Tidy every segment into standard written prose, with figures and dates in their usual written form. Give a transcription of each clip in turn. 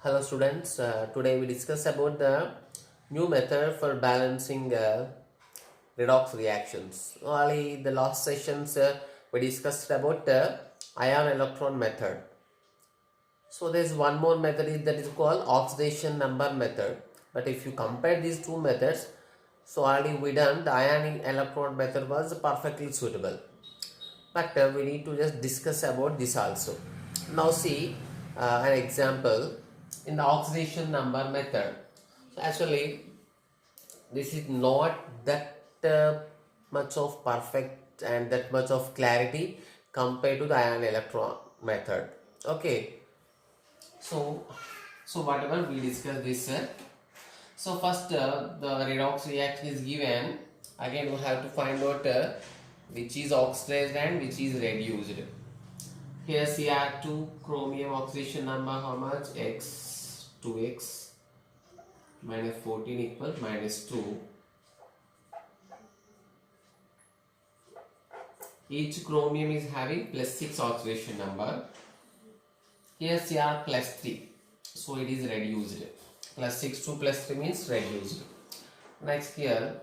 Hello students, today we discuss about the new method for balancing redox reactions. Only the last sessions we discussed about ion electron method. So there is one more method that is called oxidation number method. But if you compare these two methods, so already we done the ion electron method was perfectly suitable. But we need to just discuss about this also. Now see an example in the oxidation number method. So actually this is not that much of perfect and that much of clarity compared to the ion electron method. Okay, so whatever we discuss this. So first the redox reaction is given. Again we have to find out which is oxidized and which is reduced. Here Cr2 chromium oxidation number how much? X 2x minus 14 equals minus 2. Each chromium is having plus 6 oxidation number. Here Cr plus 3. So it is reduced. Plus 6 to plus 3 means reduced. Next here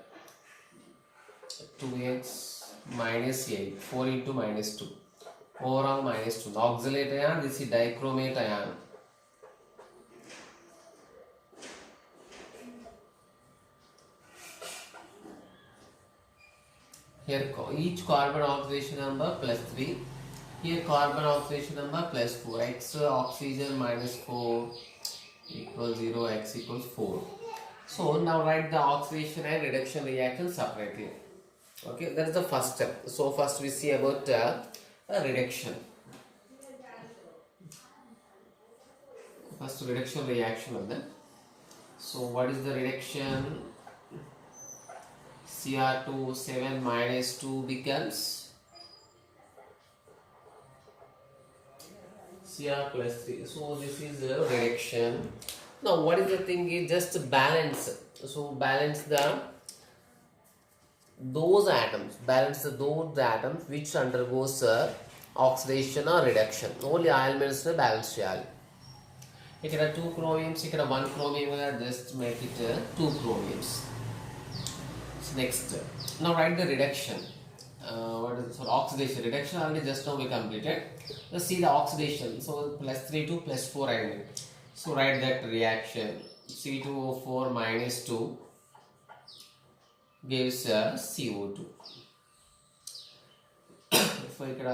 2x minus 8. 4 into minus 2. Overall minus 2. The oxalate ion, this is dichromate ion. Here each carbon oxidation number plus 3. Here carbon oxidation number plus 4. X oxygen minus 4 equals 0. X equals 4. So now write the oxidation and reduction reaction separately. Okay, that is the first step. So first we see about reduction. First reduction reaction of them. So what is the reduction? Cr2 7 minus 2 becomes Cr plus 3. So this is the reduction. Now what is the thing is just balance. So balance those atoms which undergoes oxidation or reduction. Only elements balance చేయాలి. ఇక్కడ 2 chromiums, ఇక్కడ 1 chromium, just make it 2 chromiums. Next, now write the reduction. What is so oxidation? Reduction already just now we completed. Let's see the oxidation. So plus 3 to plus 4 I mean. So write that reaction. C2O4 minus 2 gives CO2. So ఇక్కడ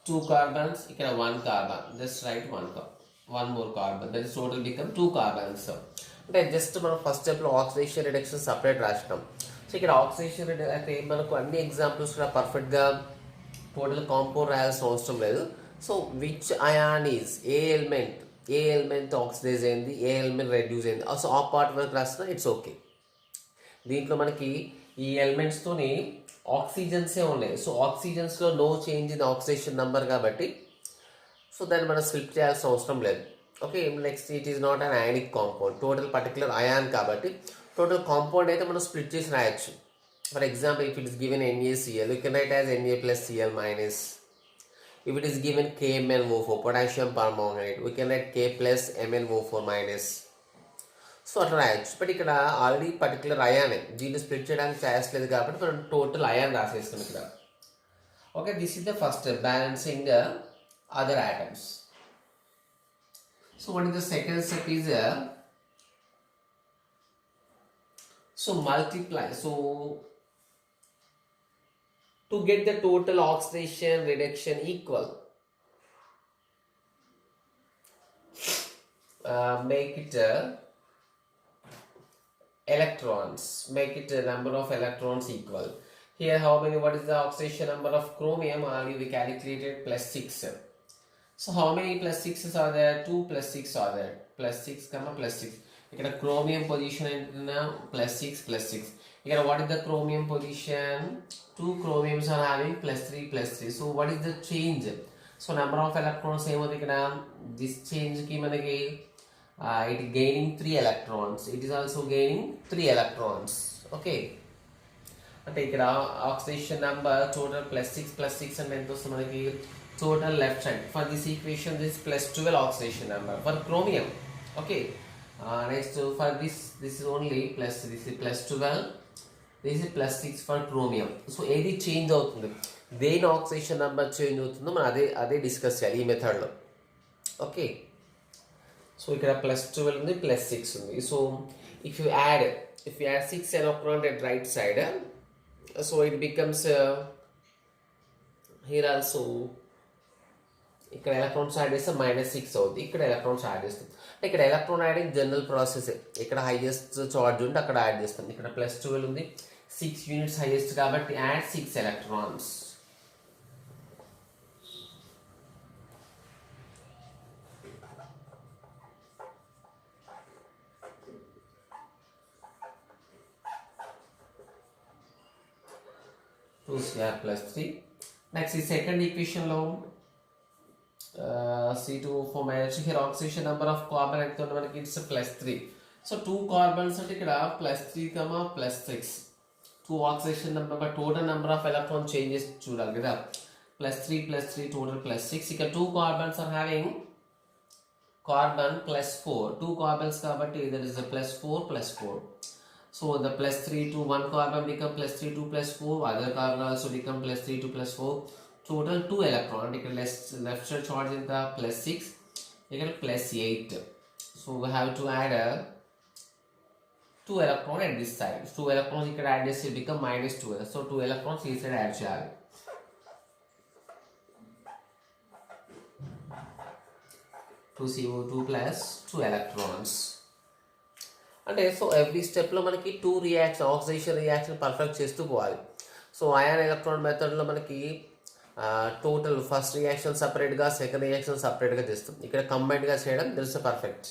2 carbons, ఇక్కడ 1 carbon. Just write 1 more carbon. That is total become 2 carbons. అంటే just మనం first స్టెప్లో oxidation reduction separate రాసినాం. So ఇక్కడ oxidation అంటే మనకు అన్ని examples కూడా పర్ఫెక్ట్గా టోటల్ కాంపౌండ్ రాయాల్సిన అవసరం లేదు. సో విచ్ అయాన్ ఈజ్ ఏ ఎలిమెంట్ ఆక్సిడైజ్ అయింది, ఏ ఎలిమెంట్ రెడ్యూస్ అయింది, సో ఆ పార్ట్ వరకు రాసినా ఇట్స్ ఓకే. దీంట్లో మనకి ఈ ఎలిమెంట్స్తోని ఆక్సిజన్సే ఉన్నాయి. సో ఆక్సిజన్స్లో no change in oxidation number కాబట్టి సో దాన్ని మనం స్ప్లిట్ చేయాల్సిన అవసరం లేదు. Okay, next it is not an ionic compound, total particular ion కాబట్టి టోటల్ కాంపౌండ్ అయితే మనం స్ప్లిట్ చేసి రాయొచ్చు. For example if it is given NaCl, you can write as Na plus Cl minus. If it is given KMnO4, potassium permanganate, we can write K plus MnO4 minus. So అట్లా రాయొచ్చు. But ఇక్కడ already particular అయానే, దీన్ని split చేయడానికి chance లేదు కాబట్టి మనం total ion రాసేస్తాం ఇక్కడ. Okay, this is the first balancing other atoms. So what is the second step is so multiply. So to get the total oxidation reduction equal, make it electrons, make it a number of electrons equal. Here how many, what is the oxidation number of chromium? Already we calculated plus 6. So how many plus 6s are there? 2 plus 6 are there. Plus 6 comma plus 6. Here chromium position now plus 6 plus 6. Here what is the chromium position? 2 chromiums are having plus 3 plus 3. So what is the change? So number of electrons same here. This change ki manaki it is gaining 3 electrons. It is also gaining 3 electrons. Okay. అంటే ఇక్కడ oxidation number total +6 అంటే ఎంత వస్తుంది మనకి total left side. For this equation, this is +12 oxidation number for chromium. Okay. Next, for this is only plus. This is +12. This is +6 for chromium. So, any change అవుతుంది దేని oxidation number change అవుతుందో మనం అదే discuss చేయాలి ఈ మెథడ్లో. Okay. So ఇక్కడ +12 ఉంది, +6 ఉంది. So if you add 6 electron at right side, so it becomes here also. ఇక్కడ ఎలక్ట్రాన్స్ యాడ్ చేస్తే -6 అవుతుంది, ఇక్కడ ఎలక్ట్రాన్స్ యాడ్ చేస్తాం. ఇక్కడ ఎలక్ట్రాన్ యాడింగ్ జనరల్ ప్రాసెస్. ఇక్కడ హైయెస్ట్ చార్జ్ ఉంటే అక్కడ యాడ్ చేస్తాం. ఇక్కడ +12 ఉంది, 6 యూనిట్స్ హైయెస్ట్ కాబట్టి యాడ్ 6 ఎలక్ట్రాన్స్. +3. నెక్స్ట్ ఈ second ఈక్వేషన్లో C2O4 - here oxidation number of carbon ఎంత ఉంది మనకి ఇట్స్ +3. సో 2 కార్బన్స్ అంటే ఇక్కడ +3, +6. 2 oxidation number total number of electron changes చూడాలి కదా. +3 టోటల్ +6. ఇక్కడ 2 carbons are having carbon +4. 2 carbons కాబట్టి that is +4. So the +3 to 1 carbon become +3 to +4. Other carbon also become +3 to +4. Total 2 electron. Here left side charge is the +6. Here +8. So we have to add 2 electron at this side. 2 electrons here add this, it become -2. So 2 electrons here side add charge. 2 CO2 plus 2 electrons. అంటే so every స్టెప్లో మనకి 2 reaction oxidation reaction perfect చేస్తూ పోవాలి. So ion electron మెథడ్లో మనకి total first reaction సపరేట్గా, second reaction సపరేట్గా చేస్తాం. ఇక్కడ కంబైన్డ్గా చేయడం దిస్ ఇస్ పర్ఫెక్ట్.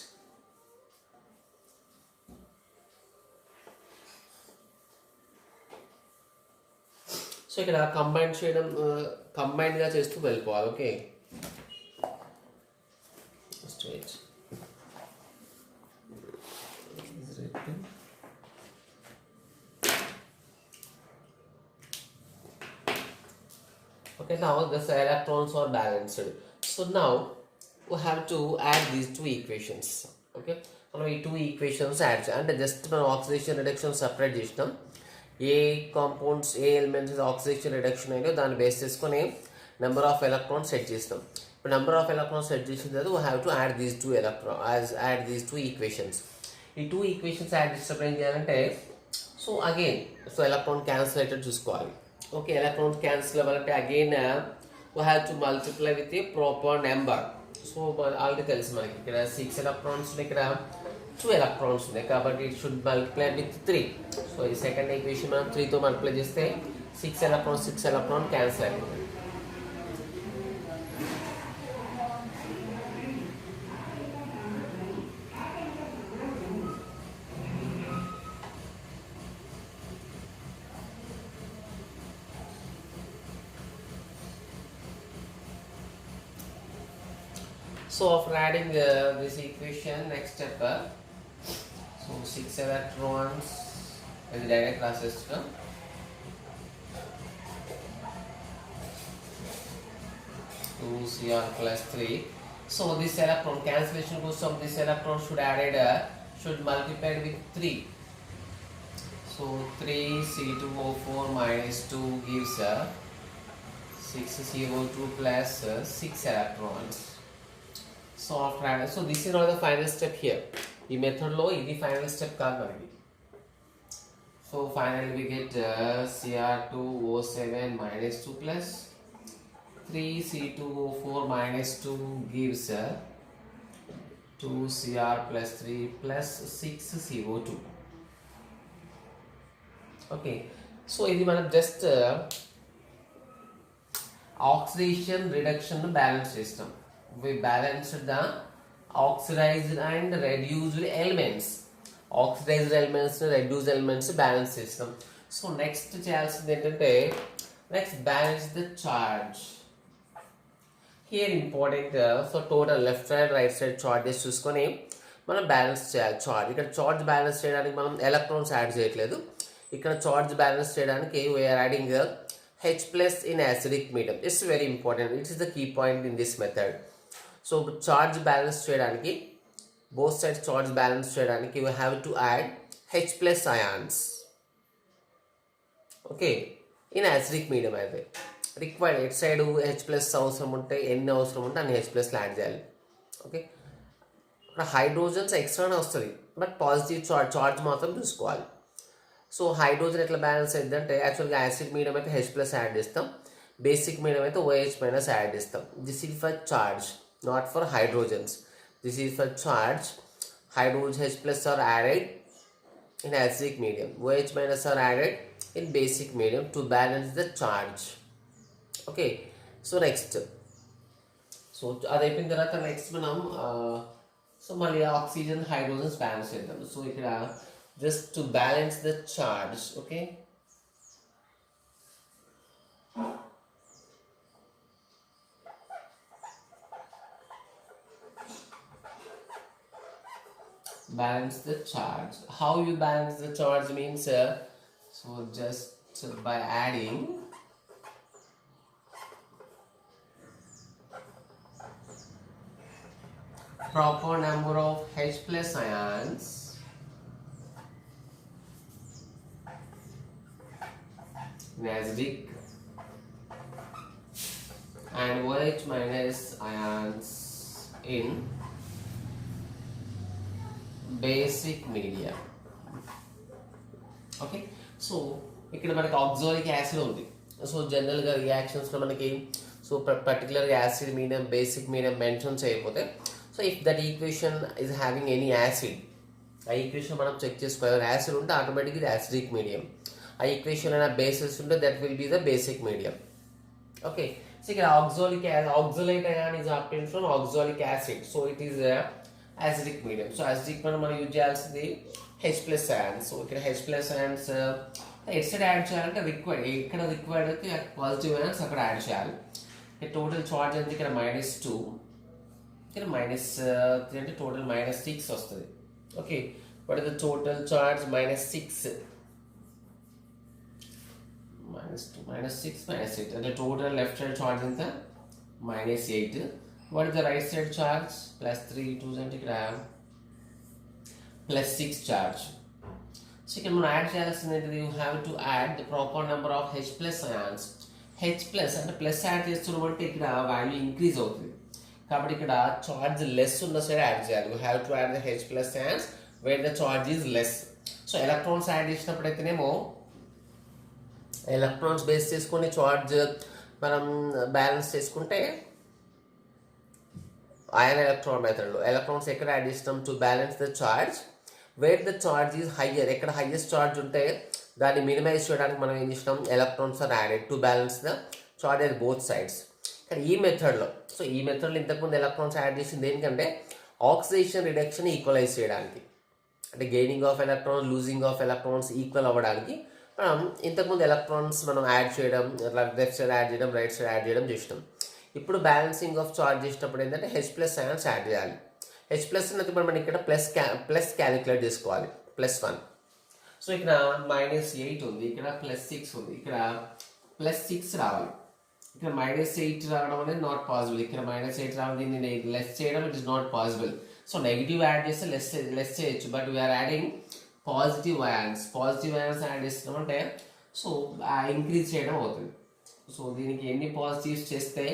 సో ఇక్కడ కంబైన్డ్గా చేస్తూ వెళ్ళిపోవాలి. Okay. Straight. Okay, now the electrons are balanced. So now we have to add these 2 equations. Okay, మనం ఈ 2 equations add అంటే జస్ట్ మనం ఆక్సిడేషన్ రిడక్షన్ సపరేట్ చేసినాం. ఏ కాంపౌండ్స్ ఏ ఎలిమెంట్స్ ఆక్సిడేషన్ రిడక్షన్ అయినా దాన్ని బేస్ చేసుకొని నెంబర్ ఆఫ్ ఎలక్ట్రాన్స్ సెట్ చేస్తాం. ఇప్పుడు నెంబర్ ఆఫ్ ఎలక్ట్రాన్స్ సెట్ చేసిన తర్వాత we have to add these two equations. ఈ 2 ఈక్వేషన్స్ యాడ్ చేసినప్పుడు ఏం చేయాలంటే సో అగైన్ ఎలక్ట్రాన్ క్యాన్సిలేటెడ్ చూసుకోవాలి. ఓకే, ఎలక్ట్రాన్స్ క్యాన్సిల్ అవ్వాలంటే again we have to multiply with a proper number. So already తెలుసు మనకి ఇక్కడ 6 ఎలక్ట్రాన్స్ ఉన్నాయి, ఇక్కడ 2 ఎలక్ట్రాన్స్ ఉన్నాయి కాబట్టి it should multiply with 3. So ఈ సెకండ్ ఈక్వేషన్ మనం 3తో మల్టిప్లై చేస్తే 6 ఎలక్ట్రాన్ క్యాన్సిల్ అయిపోతుంది. So after adding this equation, next step, so 6 electrons in the direct class system. Two Cr plus 3. So this electron cancellation goes from this electron should multiply with 3. So 3 C2O4 minus 2 gives 6 CO2 plus 6 electrons. So this is not the final step here. The method low is the final step card. So finally we get Cr2O7 minus 2 plus 3 C2O4 minus 2 gives 2 Cr plus 3 plus 6 CO2. Okay, so this is just oxidation reduction balance system. We balanced the oxidized and reduced elements. Oxidized elements, reduced elements balance system. So next చేయాల్సింది ఏంటంటే next balance the charge. Here important so total left side right side charges చూసుకొని మనం balance చేయాలి charge. ఇక్కడ charge balance చేయడానికి మనం electrons add చేయట్లేదు, ఇక్కడ చార్జ్ బ్యాలెన్స్ చేయడానికి we are adding H plus in acidic medium. It's very important. It is the key point in this method. So charge balance చేయడానికి both sides charge balance చేయడానికి we have to add H plus ions. Okay, in acidic medium అయితే required at side H plus అవసరం ఉంటే ఎన్ని అవసరం ఉంటే అన్ని H plus add చేయాలి. ఓకే, హైడ్రోజన్స్ ఎక్స్ట్రానే వస్తుంది బట్ పాజిటివ్ చార్జ్ మాత్రం చూసుకోవాలి. సో హైడ్రోజన్ ఎట్లా బ్యాలెన్స్ అయిందంటే యాక్చువల్గా యాసిడ్ మీడియం అయితే H plus యాడ్ చేస్తాం, బేసిక్ మీడియం అయితే OH మైనస్ యాడ్ చేస్తాం. This is for charge, not for hydrogens. This is for charge. Hydrogen H plus are added in acidic medium, OH minus are added in basic medium to balance the charge. Okay, so next, so అది అయిపోయిన తర్వాత next మనం so మళ్ళీ oxygen hydrogens balance చేద్దాం. So ఇక్కడ just to balance the charge. Okay, balance the charge. How you balance the charge means so just by adding proper number of H plus ions in acidic and OH minus ions in basic media. Okay, so ఇక్కడ మనకి oxalic acid ఉంది. So జనరల్గా రియాక్షన్స్లో మనకి so particular acid medium basic medium mention చేయకపోతే so if that equation is having any acid, ఆ equation మనం check చేసుకోవాలి. యాసిడ్ ఉంటే ఆటోమేటిక్ ఇది యాసిడిక్ మీడియం, ఆ ఈక్వేషన్ అయినా బేసిస్ ఉంటే that will be the basic medium. Okay, so ఇక్కడ oxalate ion is obtained from oxalic acid, so it is acidic medium. So acidic మనం యూజ్ చేయాల్సింది H plus ions. సో ఇక్కడ H plus ions at side add చేయాలంటే required, ఇక్కడ required అయితే positive ions అక్కడ add చేయాలి. Total charge అంటే ఇక్కడ -2, ఇక్కడ -3 అంటే టోటల్ -6 వస్తుంది. Okay, what is the total charge? -6 -6 అంటే టోటల్ లెఫ్ట్ సైడ్ చార్జ్ ఎంత? -8. What is the right side charge? +3 2 centigram +6 charge. So you can add చేయాల్సింది, you have to add the proper number of H plus ions. H plus అంటే plus add చేస్తున్నామంటే ఇక్కడ value increase అవుతుంది కాబట్టి ఇక్కడ charge less ఉన్న side add చేయాలి. You have to add the H plus ions where the charge is less. So electrons add చేసినప్పుడు అయితేనేమో ఎలక్ట్రాన్స్ బేస్ చేసుకొని చార్జ్ మనం బ్యాలెన్స్ చేసుకుంటే ion electron మెథడ్లో ఎలక్ట్రాన్స్ ఎక్కడ యాడ్ చేస్తాం? To balance the charge wear the charge is higher. ఎక్కడ highest charge ఉంటే దాన్ని మినిమైజ్ చేయడానికి మనం ఏం చేసినాం? Electrons are added to balance the charge at both sides. కానీ ఈ మెథడ్లో ఈ మెథడ్లో ఇంతకుముందు ఎలక్ట్రాన్స్ యాడ్ చేసింది దేనికంటే ఆక్సిడేషన్ రిడక్షన్ ఈక్వలైజ్ చేయడానికి, అంటే gaining of electrons losing of electrons equal అవ్వడానికి మనం ఇంతకుముందు ఎలక్ట్రాన్స్ మనం యాడ్ చేయడం, అట్లా లెఫ్ట్ సైడ్ యాడ్ చేయడం, రైట్ సైడ్ యాడ్ చేయడం చేసినాం. ఇప్పుడు బ్యాలెన్సింగ్ ఆఫ్ చార్జ్ చేసినప్పుడు ఏంటంటే H plus ions యాడ్ చేయాలి. H plus అనేది మనం ఇక్కడ ప్లస్ క్యాలిక్యులేట్ చేసుకోవాలి, +1. సో ఇక్కడ -8 ఉంది, ఇక్కడ +6 ఉంది, ఇక్కడ +6 రావాలి. ఇక్కడ -8 రావడం అనేది నాట్ పాసిబుల్. ఇక్కడ -8 రావడం, దీన్ని లెస్ చేయడం it is not possible. So negative add చేస్తే లెస్ చేయొచ్చు, but we are adding positive ions. Positive ions add చేస్తున్నామంటే సో ఇంక్రీజ్ చేయడం అవుతుంది. సో దీనికి ఎన్ని పాజిటివ్స్ చేస్తే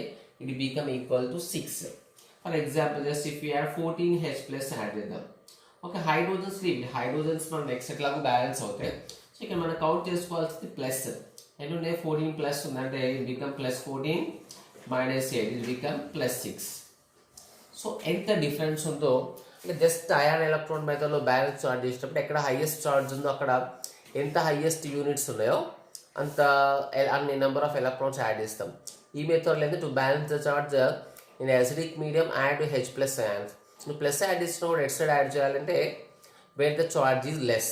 it become equal to 6. For example, just if we add 14 H plus add చేద్దాం. Okay, hydrogens hydrogens మనం నెక్స్ట్ ఎట్లాగో బ్యాలెన్స్ అవుతాయి. సో ఇక్కడ మనం కౌంట్ చేసుకోవాల్సింది ప్లస్ ఎన్ని 14 ప్లస్ ఉందంటే it become +14 -8 it become +6. So ఎంత డిఫరెన్స్ ఉందో అంటే జస్ట్ అయాన్ ఎలక్ట్రాన్ మెథడ్లో బ్యాలెన్స్ చార్జ్ చేసినప్పుడు ఎక్కడ హైయెస్ట్ చార్జ్ ఉందో అక్కడ ఎంత హైయెస్ట్ యూనిట్స్ ఉన్నాయో అంత అన్ని నెంబర్ ఆఫ్ ఎలక్ట్రాన్స్ యాడ్ చేస్తాం. ఈ మెథడ్లో అయితే to balance the charge in acidic medium add H plus ions. నువ్వు ప్లస్ యాడ్ చేసినప్పుడు ఎట్ సైడ్ యాడ్ చేయాలంటే where the charge is less,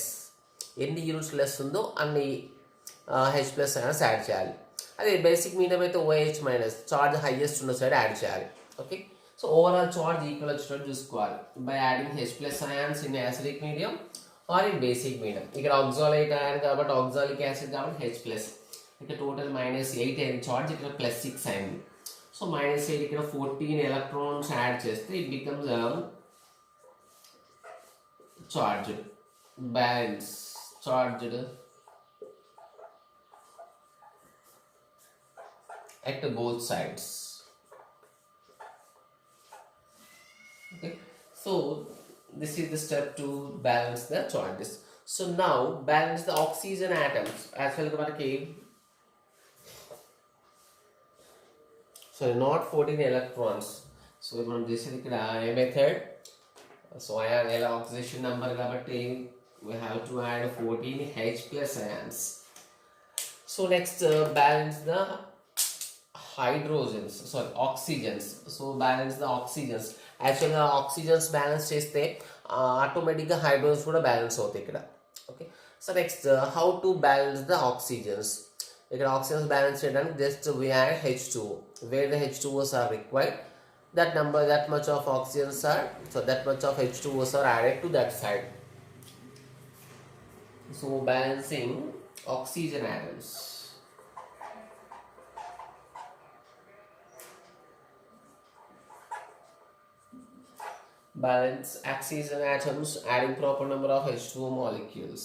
ఎన్ని యూనిట్స్ లెస్ ఉందో అన్ని H plus ions యాడ్ చేయాలి. అదే బేసిక్ మీడియం అయితే OH మైనస్ చార్జ్ హైయెస్ట్ ఉన్న సైడ్ యాడ్ చేయాలి. Okay, so overall charge equal వచ్చినట్టు చూసుకోవాలి by adding H plus ions in acidic medium are in basic medium. ఇక్కడ ఆక్సాలైట్ అయాన్ కాబట్టి oxalic acid కాబట్టి H ప్లస్, ఇక్కడ total -8 అయింది చార్జ్, ఇక్కడ +6 అయింది. సో -8 ఇక్కడ 14 ఎలక్ట్రాన్స్ యాడ్ చేస్తే it becomes charged, balance charged at both sides. Okay, so this is the step to balance the charges. So now balance the oxygen atoms as well as so not 14 electrons. So మనం చేసేది ఇక్కడ ఏ method, so ion oxygen number కాబట్టి we have to add 14 H plus ions. So next balance the hydrogens, sorry oxygens. So balance the oxygens. Actually oxygens balance చేస్తే ఆటోమేటిక్గా hydrogens కూడా balance అవుతాయి ఇక్కడ. Okay, so next how to balance the oxygens. ఇక్కడ oxygens balance చేయడానికి just we add H2 where the H2Os are required, that number, that much of oxygens are, so that much of H2Os are added to that side. So balancing oxygen atoms. Balance oxygen atoms adding proper number of H2O molecules.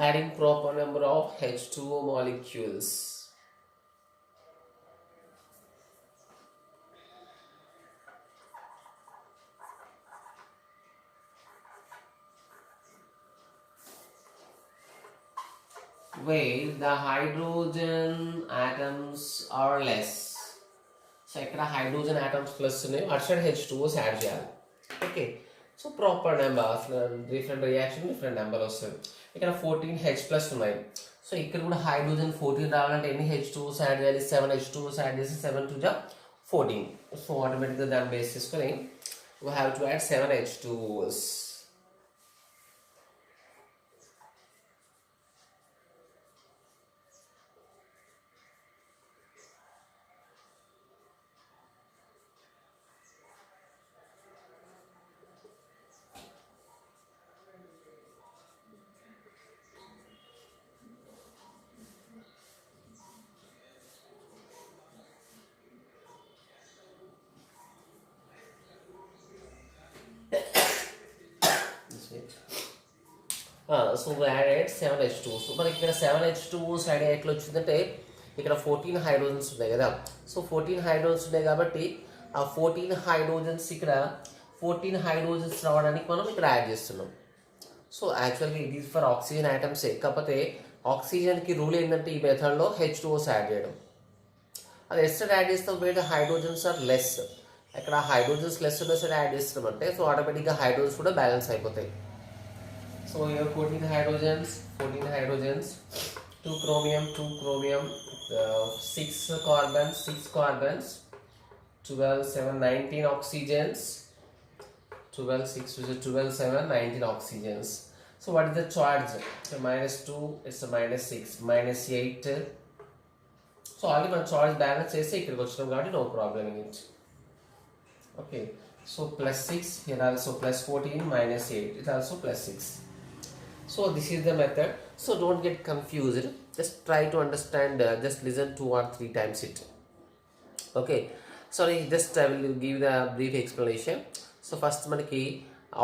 Adding proper number of H2O molecules. Where the hydrogen atoms are less. So ఇక్కడ hydrogen atoms plus ఉన్నాయి, అటు side H2Os add చేయాలి. Okay, so proper number, different reaction different number వస్తుంది. ఇక్కడ 14 H plus ఉన్నాయి. So ఇక్కడ కూడా hydrogen 14 రావాలంటే ఎన్ని H2Os యాడ్ చేయాలి, 7 H2Os యాడ్ చేసి 7 2 14. సో ఆటోమేటిక్గా దాన్ని బేస్ చేసుకొని we have to add 7 H2Os. So add 7 H2Os. మనకి ఇక్కడ 7 H2Os యాడ్ ఎట్లా వచ్చిందంటే ఇక్కడ 14 హైడ్రోజన్స్ ఉన్నాయి కదా. సో 14 హైడ్రోజన్స్ ఉన్నాయి కాబట్టి ఆ 14 హైడ్రోజన్స్ ఇక్కడ 14 హైడ్రోజన్స్ రావడానికి మనం ఇక్కడ యాడ్ చేస్తున్నాం. సో యాక్చువల్గా ఇది ఫర్ ఆక్సిజన్ ఐటమ్సే, కాకపోతే ఆక్సిజన్కి రూల్ ఏంటంటే ఈ మెథడ్లో H2Os యాడ్ చేయడం. అది ఎస్టర్ యాడ్ చేస్తాం వేరే హైడ్రోజన్స్ ఆర్ లెస్, ఇక్కడ హైడ్రోజన్స్ లెస్ ఉన్న సరే యాడ్ చేస్తున్నామంటే సో ఆటోమేటిక్గా హైడ్రోజన్స్ కూడా బ్యాలెన్స్ అయిపోతాయి. So here 14 hydrogens, 2 chromium, 6 carbons, 12, 7, 19 oxygens, 12, 6 is 12, 7, 19 oxygens. So what is the charge? So -2, it's a -6, -8. So only one charge balance చేస్తే ఇక్కడికి వచ్చినాం కాబట్టి no problem in it. Okay, so +6, here also +14, -8, it's also +6. So this is the method. So don't get confused. Just try to understand. Just listen 2 or 3 times it. Okay. Sorry. Just I will give the brief explanation. So first మనకి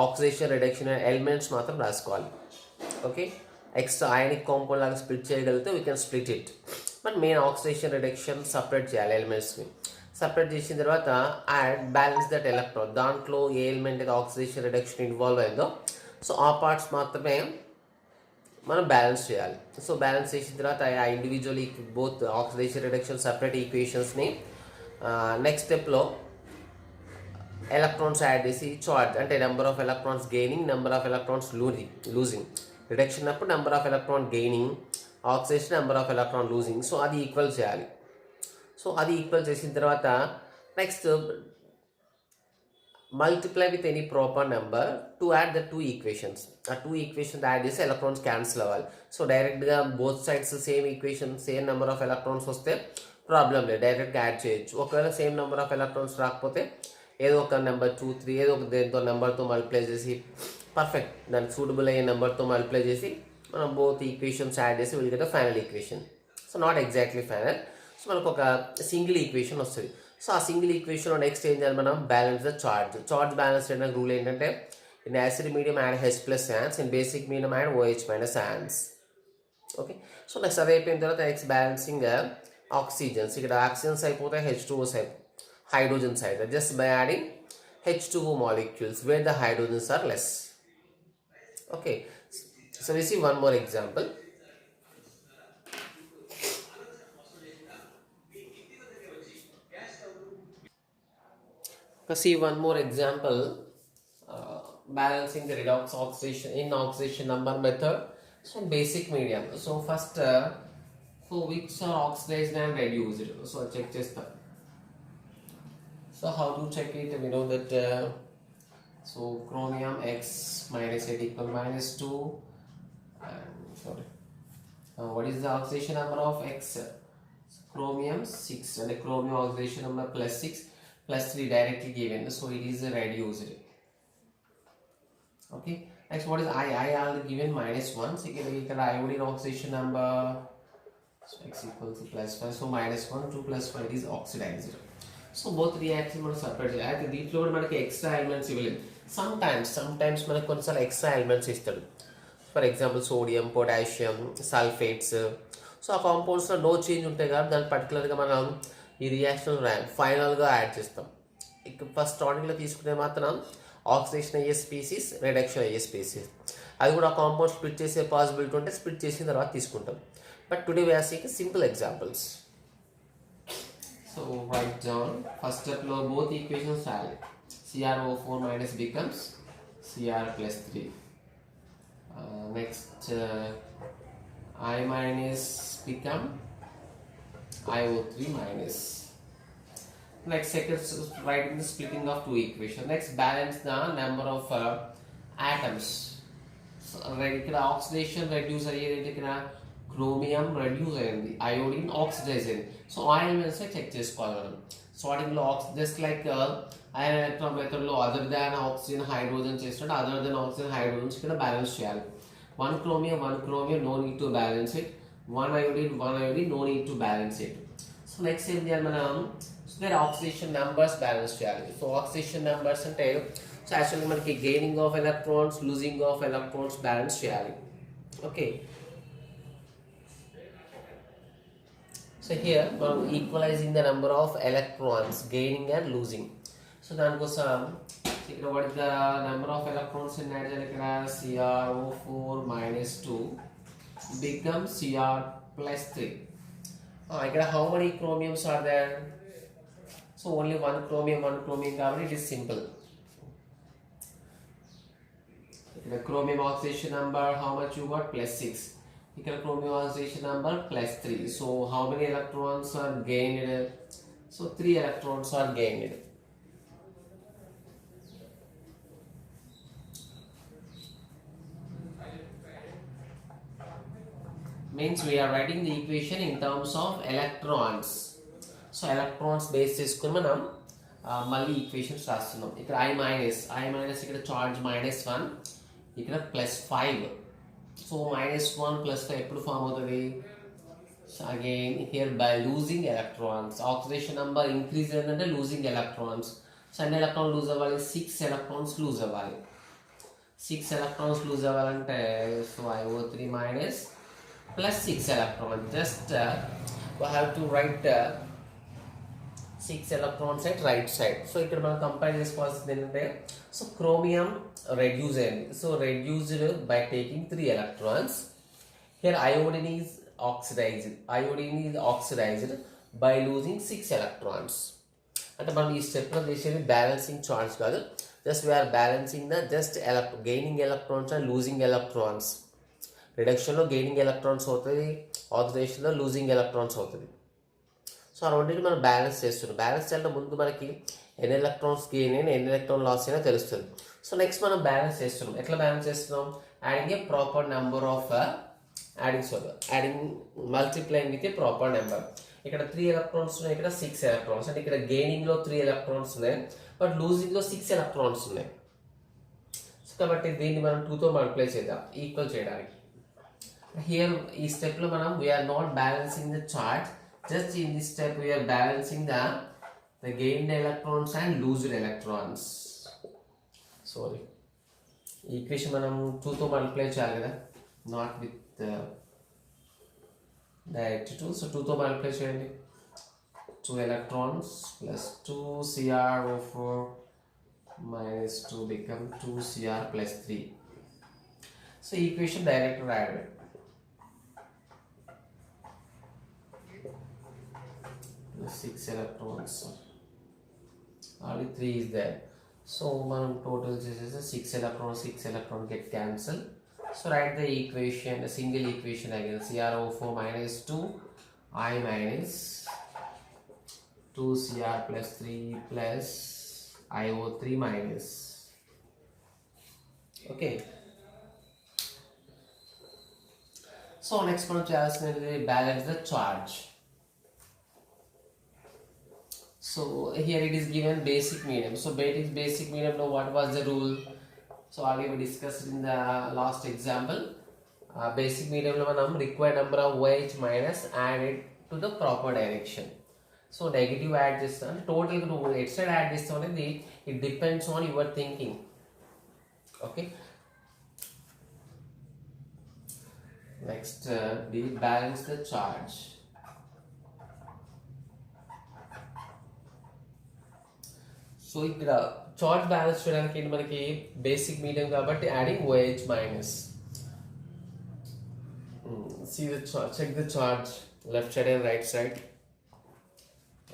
oxidation reduction elements మాత్రం రాసుకోవాలి. Okay, extra ionic compound లాగా split చేయగలిగితే we can split it. But main oxidation reduction separate చేయాలి ఎలిమెంట్స్ని. Separate చేసిన తర్వాత add balance that electron, దాంట్లో ఏ ఎలిమెంట్ అయితే ఆక్సిడేషన్ రిడక్షన్ ఇన్వాల్వ్ అయిందో సో ఆ పార్ట్స్ మాత్రమే మనం బ్యాలెన్స్ చేయాలి. సో బ్యాలెన్స్ చేసిన తర్వాత ఆ individual both oxidation reduction separate ఈక్వేషన్స్ని నెక్స్ట్ స్టెప్లో ఎలక్ట్రాన్స్ యాడ్ చేసి చార్జ్ అంటే number of electrons gaining, number of electrons losing. Reduction అప్పుడు number of electron gaining, oxidation number of electron losing. So అది ఈక్వల్ చేయాలి. సో అది ఈక్వల్ చేసిన తర్వాత next multiply with any proper number to add the two equations. ఆ two equation add చేసి electrons cancel అవ్వాలి. So డైరెక్ట్గా both sides same equation same number of electrons వస్తే ప్రాబ్లం లేదు, డైరెక్ట్గా యాడ్ చేయొచ్చు. ఒకవేళ సేమ్ నెంబర్ ఆఫ్ ఎలక్ట్రాన్స్ రాకపోతే ఏదో ఒక నెంబర్ 2, 3 ఏదో ఒక దేంతో నెంబర్తో మల్టిప్లై చేసి పర్ఫెక్ట్ దానికి సూటబుల్ అయ్యే నెంబర్తో మల్టిప్లై చేసి మనం బోత్ ఈక్వేషన్స్ యాడ్ చేసి will get final equation. So not exactly final. So మనకు ఒక సింగిల్ ఈక్వేషన్ వస్తుంది. సో ఆ సింగిల్ ఈక్వేషన్ నెక్స్ట్ ఏం చేయాలి మనం, బ్యాలెన్స్ ద చార్జ్ బ్యాలెన్స్ చేయడానికి రూల్ ఏంటంటే in acid medium add H plus yawns, in basic medium add OH minus yawns. Okay, so next అది అయిపోయిన తర్వాత నెక్స్ట్ బ్యాలెన్సింగ్ ఆక్సిజన్స్. ఇక్కడ ఆక్సిజన్స్ అయిపోతే H2Os hydrogens either just by adding H2O molecules where the hydrogens are less. Okay, so we see one more example. See one more example, balancing the redox oxidation in oxidation number method. So in basic medium, so first so which are oxidized and reduced. So check chesta. So how to check it? We know that so chromium X minus 8 equal minus 2, and sorry, what is the oxidation number of X? So chromium 6 and the chromium oxidation number plus 6 plus 3 directly given, so it is reduced. Okay, next what is I already given minus 1. Second, we can iodine oxidation number, so X equals to plus 5, so minus 1, 2 plus 5 is oxidized. So both reaction మనం separate చేయాలి. అయితే దీంట్లో కూడా మనకి extra elements ఇవ్వలేదు. Sometimes మనకు కొన్నిసార్లు extra elements ఇస్తాడు. For example sodium, potassium, sulphates. So ఆ కాంపౌండ్స్లో నో చేంజ్ ఉంటాయి కాబట్టి దాన్ని పర్టికులర్గా మనం ఈ రియాక్షన్ ఫైనల్గా యాడ్ చేస్తాం. ఇక ఫస్ట్ స్టార్టింగ్లో తీసుకునే మాత్రం ఆక్సిడేషన్ అయ్యే స్పీసీస్, రిడక్షన్ అయ్యే స్పీసీస్, అది కూడా ఆ కాంపౌండ్ స్ప్లిట్ చేసే పాసిబిలిటీ ఉంటే స్ప్లిట్ చేసిన తర్వాత తీసుకుంటాం. But today we are seeing simple examples. So write down first step lo both equations add. CrO4 minus becomes Cr plus 3. Next I minus become IO3 minus. Next second writing the splitting of two equations. Next balance the number of atoms. So ikkada oxidation reduce ayyedi ikkada chromium reduce అయ్యింది, iodine oxidize అయింది. So ఆ elements check చేసుకోవాలి మనం. స్టార్టింగ్లో just like iron electron మెథడ్లో other than oxygen hydrogen చేసినట్టు other than oxygen hydrogens ఇక్కడ balance చేయాలి. 1 chromium no need to balance it, 1 iodine no need to balance it. So next ఏం చేయాలి మనం, so their oxidation numbers balance చేయాలి. So oxidation numbers అంటే so యాక్చువల్గా మనకి gaining of electrons, losing of electrons balance చేయాలి. Okay, so here మనం equalising the number of electrons gaining and losing. So దానికోసం ఇక్కడ what is the number of electrons in add చేయాలి. ఇక్కడ CrO4 minus 2 become Cr plus 3. ఇక్కడ how many chromiums are there? So only one chromium కాబట్టి it is simple. ఇక్కడ chromium oxidation number how much you got? Plus 6. ఇక్కడ chromium oxidation number plus 3. So how many electrons are gained? So 3 electrons are gained. Means we are writing the equation in terms of electrons. So electrons base చేసుకుని మనం మళ్ళీ equations రాస్తున్నాం. ఇక్కడ I minus ఇక్కడ charge -1, ఇక్కడ +5. So -1 +5 ఎప్పుడు form అవుతుంది? So again here by losing electrons. Oxidation number increase ఏంటంటే లూజింగ్ ఎలక్ట్రాన్స్. సో ఎన్ని ఎలక్ట్రాన్స్ లూజ్ అవ్వాలి? 6 electrons లూజ్ అవ్వాలి. 6 electrons లూజ్ అవ్వాలంటే so IO3 minus plus 6 electrons. Just we have to write 6 electrons at right side. So ఇక్కడ మనం కంపైర్ చేసుకోవాల్సింది ఏంటంటే so chromium reduce అయింది. So reduced by taking 3 electrons. Here iodine is oxidized by losing 6 electrons. అంటే మనం ఈ స్టెప్లో చేసేది బ్యాలెన్సింగ్ చార్జ్ కాదు, just we're balancing the just gaining electrons and losing electrons. రిడక్షన్లో గెయినింగ్ ఎలక్ట్రాన్స్ అవుతుంది, ఆక్సిడేషన్లో లూజింగ్ ఎలక్ట్రాన్స్ అవుతుంది. సో ఆ రెండింటిని మనం బ్యాలెన్స్ చేస్తున్నాం. బ్యాలెన్స్ చేయాలంటే ముందు మనకి ఎన్ని ఎలక్ట్రాన్స్ గెయిన్ అయినా ఎన్ని ఎలక్ట్రాన్ లాస్ అయినా తెలుస్తుంది. సో నెక్స్ట్ మనం బ్యాలెన్స్ చేస్తున్నాం. ఎట్లా బ్యాలెన్స్ చేస్తున్నాం? Adding a proper number of adding multiplying with a proper number. ఇక్కడ 3 ఎలక్ట్రాన్స్ ఉన్నాయి, ఇక్కడ 6 ఎలక్ట్రాన్స్. అంటే ఇక్కడ గెయినింగ్లో 3 ఎలక్ట్రాన్స్ ఉన్నాయి, బట్ లూజింగ్లో 6 ఎలక్ట్రాన్స్ ఉన్నాయి. కాబట్టి దీన్ని మనం 2తో మల్టిప్లై చేద్దాం ఈక్వల్ చేయడానికి. హియర్ ఈ స్టెప్లో మనం we are not balancing the charge, just in this step we are balancing the gained electrons and lost electrons. Sorry, ఈ ఈక్వేషన్ మనం 2తో మల్టిప్లై చేయాలి కదా, నాట్ విత్ డైరెక్ట్ 2. సో 2తో మల్టిప్లై చేయండి. 2 electrons plus 2 CrO4 minus 2 become 2 Cr plus 3. So equation direct రాయడమే. Plus 6 electrons, only 3 is there. So మనం total చేసేసి 6 electron get cancel. So write the equation, a single equation again. CrO4 minus 2 I minus 2 Cr plus 3 plus IO3 minus. Okay. So next మనం చేయాల్సినది balance the charge. So here it is given basic medium. So basic medium, now what was the rule? So already we discussed in the last example. Basic medium lo manam required number of OH minus added to the proper direction. So negative add చేస్తాం, total నువ్వు at side add చేస్తాం అనేది it depends on your thinking. Okay, next the balance the charge. So ఇక్కడ charge balance చేయడానికి ఏంటి, మనకి basic medium కాబట్టి adding OH minus. See the charge, check the charge left side and right side.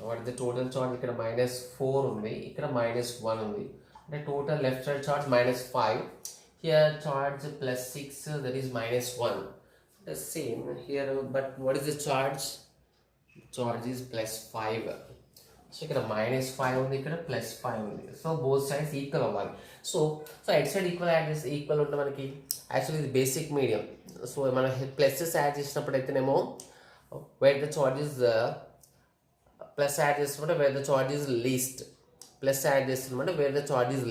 What is the total charge? ఇక్కడ -4 ఉంది, ఇక్కడ -1 ఉంది. అంటే total left side charge -5. Here charge +6, that is -1. The same here, but what is the charge? Charge is +5. So ఇక్కడ -5 ఉంది, ఇక్కడ +5 ఉంది. So both sides equal అవ్వాలి. So at side equal add చేస్తే ఈక్వల్ ఉంటే మనకి యాక్చువల్లీ ఇది బేసిక్ మీడియం. సో మనం ప్లసెస్ యాడ్ చేసినప్పుడు అయితేనేమో where the charge is plus add చేస్తుంటే where the charge is least, plus add చేస్తుంటే where the charge is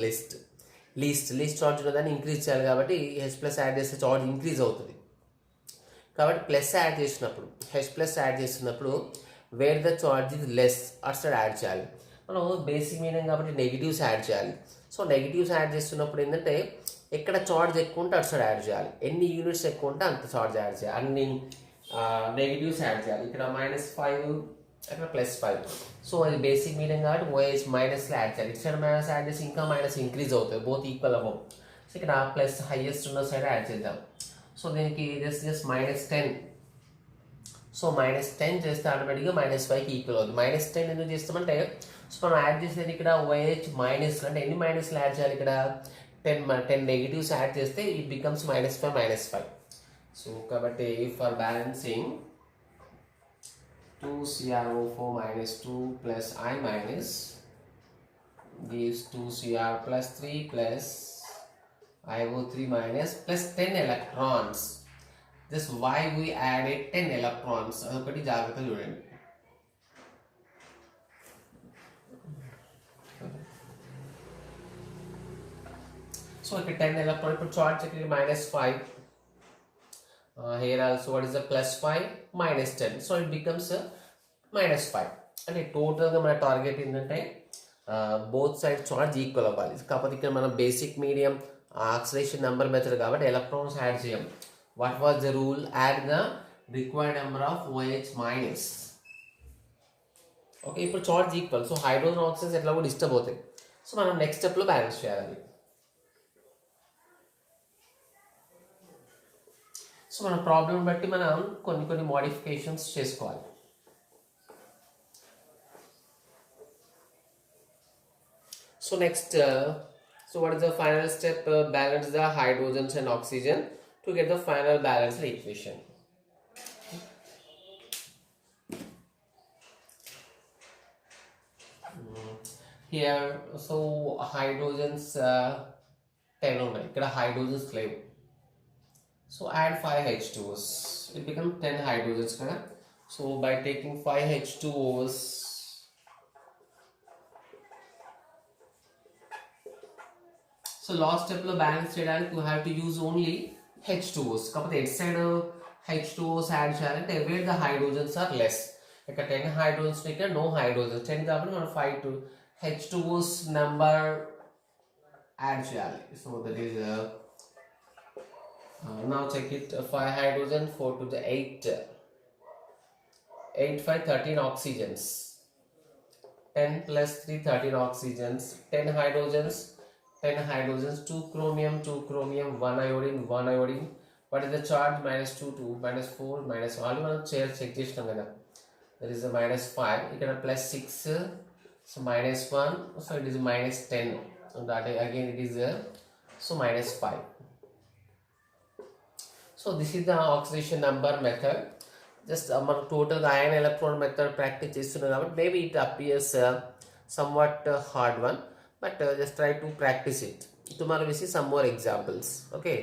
least charge ఉన్నదాన్ని ఇంక్రీజ్ చేయాలి. కాబట్టి H+ యాడ్ చేస్తే చార్జ్ ఇంక్రీజ్ అవుతుంది. కాబట్టి ప్లస్ యాడ్ చేసినప్పుడు H+ యాడ్ చేసినప్పుడు wear the charge is less అటు సైడ్ యాడ్ చేయాలి. మనం బేసిక్ మీడియం కాబట్టి నెగిటివ్స్ యాడ్ చేయాలి. సో నెగిటివ్స్ యాడ్ చేస్తున్నప్పుడు ఏంటంటే ఎక్కడ చార్జ్ ఎక్కువ ఉంటే అటు సైడ్ యాడ్ చేయాలి, ఎన్ని యూనిట్స్ ఎక్కువ ఉంటే అంత చార్జ్ యాడ్ చేయాలి, అన్ని నెగిటివ్స్ యాడ్ చేయాలి. ఇక్కడ -5, అక్కడ +5. సో అది బేసిక్ మీడియం కాబట్టి OH మైనస్లో యాడ్ చేయాలి. ఇటు సైడ్ మైనస్ యాడ్ చేసి ఇంకా మైనస్ ఇంక్రీజ్ అవుతుంది, బోత్ ఈక్వల్ అవ్వవు. సో ఇక్కడ ప్లస్ హైయెస్ట్ ఉన్న సైడ్ యాడ్ చేద్దాం. సో దీనికి జస్ట్ -10. సో -10 చేస్తే ఆటోమేటిక్గా -5కి ఈక్వల్ అవుతుంది. -10 ఎందుకు చేస్తామంటే సో మనం యాడ్ చేసేది ఇక్కడ OH మైనస్, అంటే ఎన్ని మైనస్లు యాడ్ చేయాలి, ఇక్కడ 10 నెగిటివ్స్ యాడ్ చేస్తే ఇట్ బికమ్స్ -5. సో కాబట్టి for balancing 2 CrO4 minus 2 plus I minus gives 2 Cr plus 3 plus IO3 minus plus 10 electrons. This why we added 10 electrons. అదొకటి జాగ్రత్తగా చూడండి. సో ఇక్కడ 10 electrons, ఇప్పుడు చార్జ్ ఇక్కడ -5. Here also what is the +5 -10, so it becomes -5. అంటే టోటల్గా మన target ఏంటంటే బోత్ సైడ్ చార్జ్ ఈక్వల్ అవ్వాలి. కాకపోతే ఇక్కడ మనం basic medium oxidation number method కాబట్టి ఎలక్ట్రాన్స్ యాడ్ చేయం. What was the rule? Add the required number of OH minus. Okay, ఇప్పుడు charge equal. So hydrogen oxygens ఎట్లా కూడా డిస్టర్బ్ అవుతాయి. సో మనం నెక్స్ట్ స్టెప్లో బ్యాలెన్స్ చేయాలి. సో మన ప్రాబ్లం బట్టి మనం కొన్ని మోడిఫికేషన్స్ చేసుకోవాలి. So next, so what is the final step? Balance the hydrogens and oxygen to get the final balanced equation. here. So hydrogens 10 ఉన్నాయి ఇక్కడ hydrogens లేవు. So add 5 H2Os, it becomes 10 hydrogens కదా. So by taking 5 H2Os, so last step లో balance చేయడానికి you have to use only H2Os. కాకపోతే at side H2Os add చేయాలంటే where the hydrogens are less. ఇక్కడ 10 hydrogens ఇక్కడ no hydrogens 10 కాబట్టి మనం 5 to H2Os number add చేయాలి. So that is now check it, 5 hydrogen 4 to the 8 8 5 13 oxygens, 10 plus 3 13 oxygens, 10 hydrogens 2 chromium 1 iodine 1 iodine. What is the charge? -2 2 -4 -1 మనం check చేస్తాం కదా. There is a -5 ఇక్కడ +6, so -1, so it is -10, so that again it is so -5. So this is the oxidation number method. Just మన total ion electron method practice చేస్తున్నాం కాబట్టి maybe it appears somewhat hard one, but just try to practice it. Tomorrow we see some more examples. Okay.